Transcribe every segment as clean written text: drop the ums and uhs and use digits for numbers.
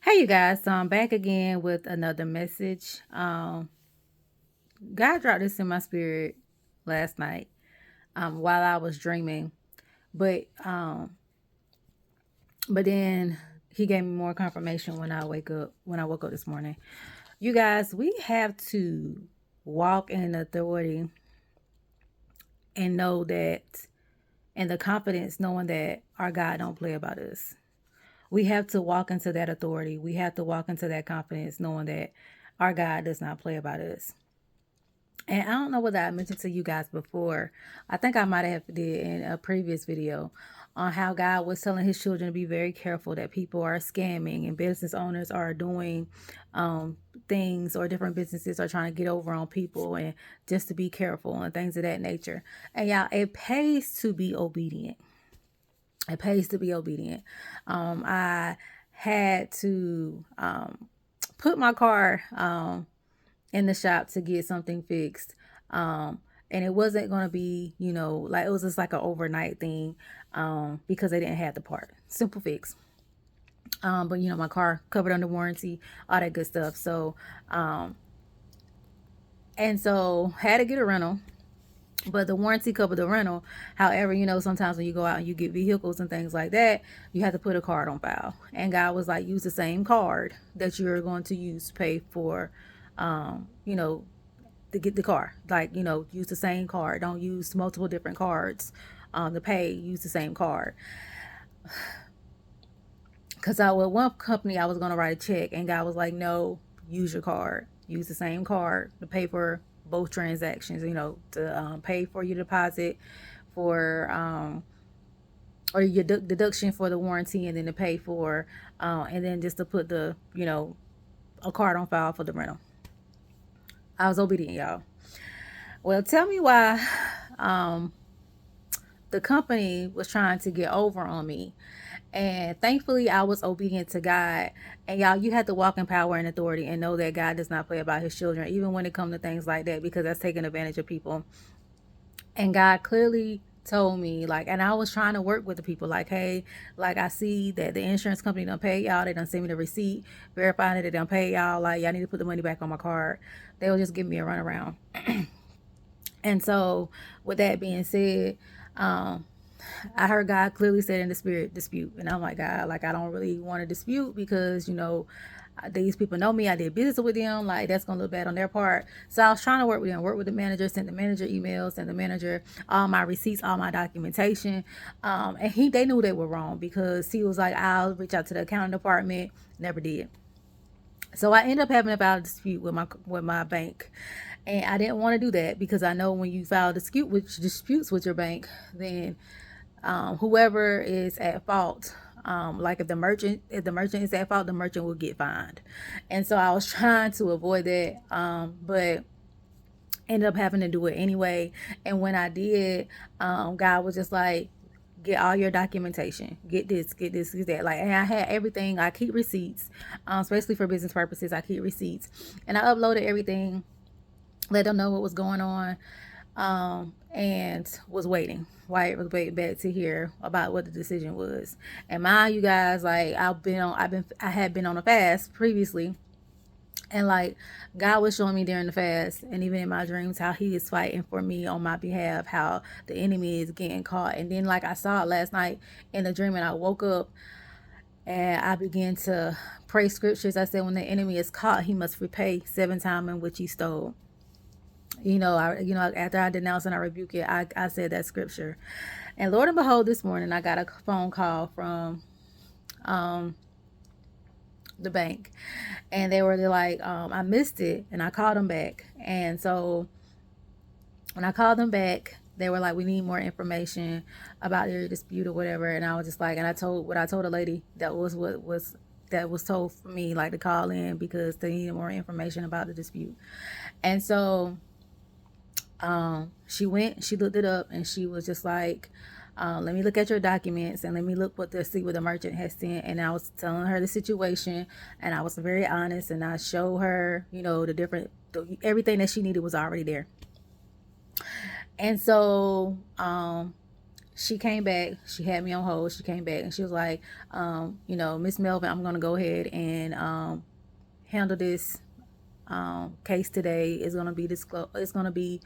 Hey, you guys. So I'm back again with another message. God dropped this in my spirit last night while I was dreaming, but then He gave me more confirmation when I woke up this morning. You guys, we have to walk in authority and know that, and the confidence knowing that our God don't play about us. We have to walk into that authority. We have to walk into that confidence knowing that our God does not play about us. And I don't know whether I mentioned to you guys before. I think I might have did in a previous video on how God was telling his children to be very careful that people are scamming and business owners are doing things, or different businesses are trying to get over on people, and just to be careful and things of that nature. And y'all, it pays to be obedient. It pays to be obedient. I had to put my car in the shop to get something fixed. And it wasn't going to be, like it was just like an overnight thing because they didn't have the part. Simple fix. But my car covered under warranty, all that good stuff. So had to get a rental, but the warranty covered the rental. However, sometimes when you go out and you get vehicles and things like that, you have to put a card on file. And God was like, use the same card that you're going to use to pay for, to get the car. Like, use the same card. Don't use multiple different cards to pay. Use the same card. Because with one company, I was going to write a check, and God was like, no, use your card. Use the same card to pay for both transactions, to pay for your deposit for, or your deduction for the warranty, and then to pay for, and then just to put a card on file for the rental. I was obedient, y'all. Well, tell me why the company was trying to get over on me. And thankfully, I was obedient to God. And y'all, you have to walk in power and authority and know that God does not play about his children, even when it comes to things like that, because that's taking advantage of people. And God clearly told me, like, and I was trying to work with the people, like, hey, like, I see that the insurance company done pay y'all. They done send me the receipt verifying that they done pay y'all. Like, y'all need to put the money back on my card. They will just give me a runaround. And so, with that being said, I heard God clearly said in the spirit, dispute. And I'm like, God, like, I don't really want to dispute because, these people know me. I did business with them. Like, that's going to look bad on their part. So I was trying to work with them, work with the manager, sent the manager emails, sent the manager all my receipts, all my documentation. And they knew they were wrong, because he was like, I'll reach out to the accounting department. Never did. So I ended up having a file dispute with my bank. And I didn't want to do that, because I know when you file disputes with your bank, then whoever is at fault, like if the merchant is at fault, the merchant will get fined. And so I was trying to avoid that, but ended up having to do it anyway. And when I did, God was just like, get all your documentation, get this, get that. Like, and I had everything. I keep receipts, especially for business purposes. I keep receipts, and I uploaded everything, let them know what was going on, and was waiting. Wyatt was waiting back to hear about what the decision was. And mind you guys, like, I had been on a fast previously, and like, God was showing me during the fast and even in my dreams how he is fighting for me on my behalf, how the enemy is getting caught. And then, like, I saw it last night in the dream, and I woke up and I began to pray scriptures. I said, when the enemy is caught, he must repay 7 times in which he stole. After I denounce and I rebuke it, I said that scripture. And Lord and behold, this morning I got a phone call from the bank, and they're like, I missed it, and I called them back. And so when I called them back, they were like, we need more information about your dispute or whatever. And I was just like, and I told a lady that was told for me, like, to call in because they needed more information about the dispute. And so she looked it up, and she was just like, let me look at your documents and let me see what the merchant has sent. And I was telling her the situation, and I was very honest, and I showed her, everything that she needed was already there. And so she came back. She had me on hold. She came back and she was like, Miss Melvin, I'm going to go ahead and handle this case today. Is going to be disclosed. It's going to be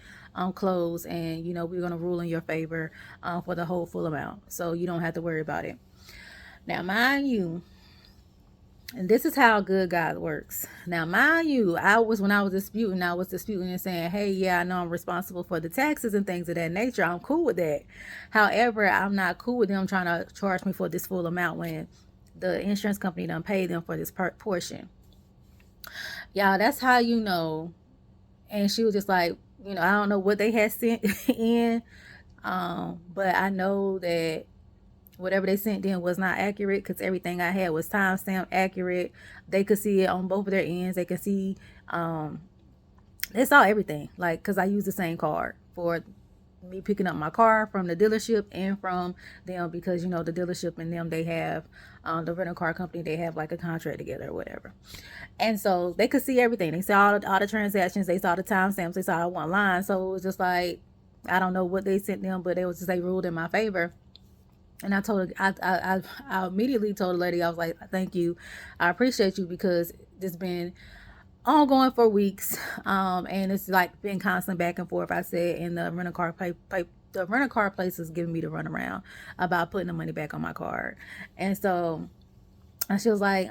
closed, and we're going to rule in your favor for the whole full amount, so you don't have to worry about it. Now, mind you, and this is how good God works. Now, mind you, when I was disputing and saying, hey, yeah, I know I'm responsible for the taxes and things of that nature. I'm cool with that. However, I'm not cool with them trying to charge me for this full amount when the insurance company done paid them for this portion. Y'all, that's how you know. And she was just like, I don't know what they had sent in, but I know that whatever they sent in was not accurate, because everything I had was timestamp accurate. They could see it on both of their ends. They could see, they saw everything, like, because I used the same card for me picking up my car from the dealership and from them, because the dealership and them, they have the rental car company, they have like a contract together or whatever. And so they could see everything. They saw all the transactions. They saw the timestamps. They saw one line. So it was just like, I don't know what they sent them, but they ruled in my favor. And I immediately told the lady, I was like, thank you, I appreciate you, because it's been ongoing for weeks, and it's like been constant back and forth. I said, and the rental car place is giving me the runaround about putting the money back on my card. And so she was like,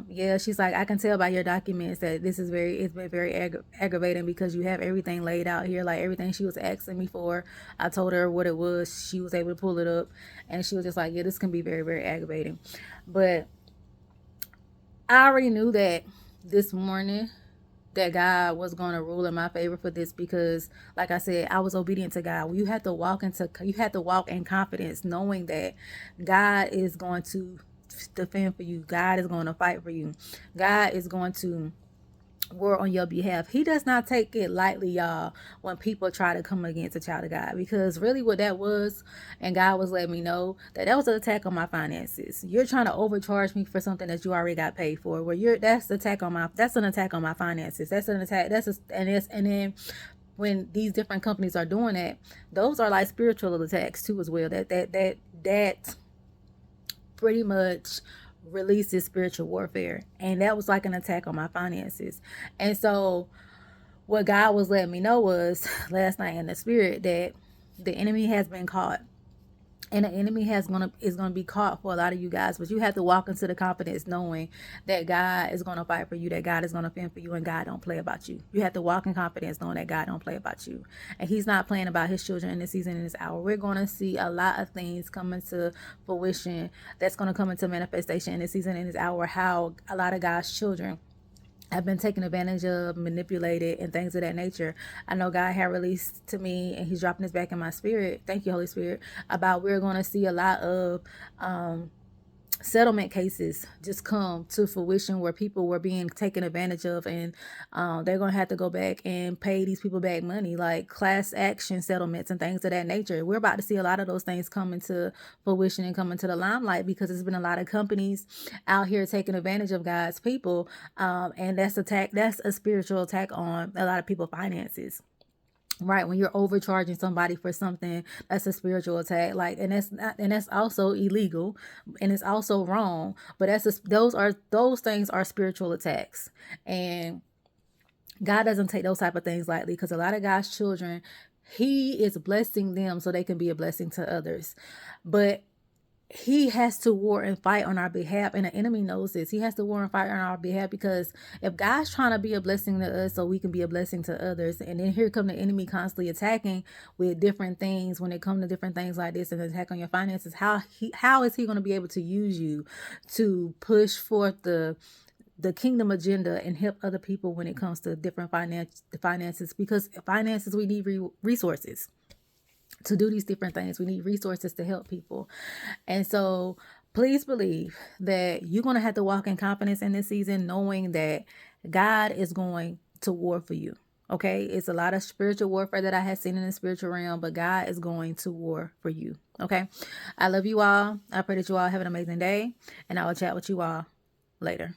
yeah, she's like, I can tell by your documents that it's been very aggravating, because you have everything laid out here, like everything she was asking me for. I told her what it was. She was able to pull it up, and she was just like, yeah, this can be very, very aggravating. But I already knew that this morning that God was going to rule in my favor for this, because like I said, I was obedient to God. You have to walk in confidence, knowing that God is going to defend for you. God is going to fight for you. God is going to war on your behalf. He does not take it lightly, y'all, when people try to come against a child of God, because really what that was, and God was letting me know that was an attack on my finances. You're trying to overcharge me for something that you already got paid for. That's an attack on my finances. That's an attack. And then when these different companies are doing that, those are like spiritual attacks too as well. That pretty much releases spiritual warfare, and that was like an attack on my finances. And so what God was letting me know was last night in the spirit that the enemy has been caught, and the enemy is gonna be caught for a lot of you guys. But you have to walk into the confidence knowing that God is gonna fight for you, that God is gonna fend for you, and God don't play about you. You have to walk in confidence knowing that God don't play about you, and He's not playing about His children in this season, in this hour. We're gonna see a lot of things coming to fruition, that's gonna come into manifestation in this season, in this hour. How a lot of God's children have been taken advantage of, manipulated, and things of that nature. I know God had released to me, and He's dropping this back in my spirit. Thank you, Holy Spirit. About we're going to see a lot of settlement cases just come to fruition, where people were being taken advantage of, and they're going to have to go back and pay these people back money, like class action settlements and things of that nature. We're about to see a lot of those things come into fruition and come into the limelight, because there's been a lot of companies out here taking advantage of God's people, and that's a spiritual attack on a lot of people's finances. Right, when you're overcharging somebody for something, that's a spiritual attack. Like, and that's also illegal, and it's also wrong. But those things are spiritual attacks, and God doesn't take those type of things lightly, because a lot of God's children, He is blessing them so they can be a blessing to others. But He has to war and fight on our behalf, and the enemy knows this. He has to war and fight on our behalf, because if God's trying to be a blessing to us so we can be a blessing to others, and then here come the enemy constantly attacking with different things, when it comes to different things like this, and attack on your finances, how is he going to be able to use you to push forth the kingdom agenda and help other people when it comes to different finances? Because finances, we need resources to do these different things. We need resources to help people. And so please believe that you're going to have to walk in confidence in this season, knowing that God is going to war for you. Okay, it's a lot of spiritual warfare that I have seen in the spiritual realm, but God is going to war for you. Okay, I love you all. I pray that you all have an amazing day, and I will chat with you all later.